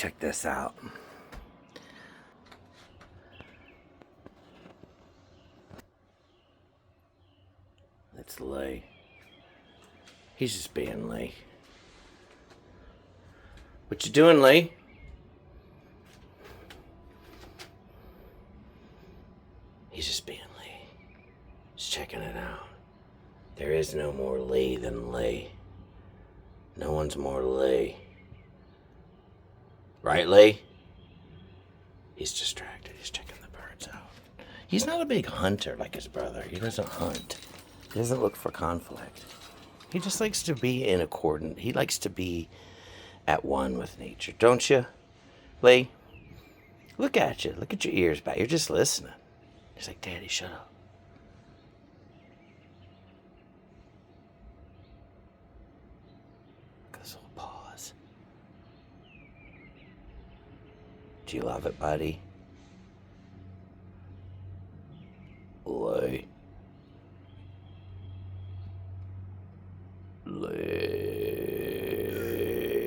check this out. It's Lee. He's just being Lee. What you doing, Lee? He's just being Lee. Just checking it out. There is no more Lee than Lee. No one's more Lee. Right, Lee? He's distracted. He's checking the birds out. He's not a big hunter like his brother. He doesn't hunt. He doesn't look for conflict. He just likes to be in accordance. He likes to be at one with nature. Don't you, Lee? Look at you. Look at your ears back. You're just listening. He's like, Daddy, shut up. Look at this little pause. Do you love it, buddy? Lee. Lee.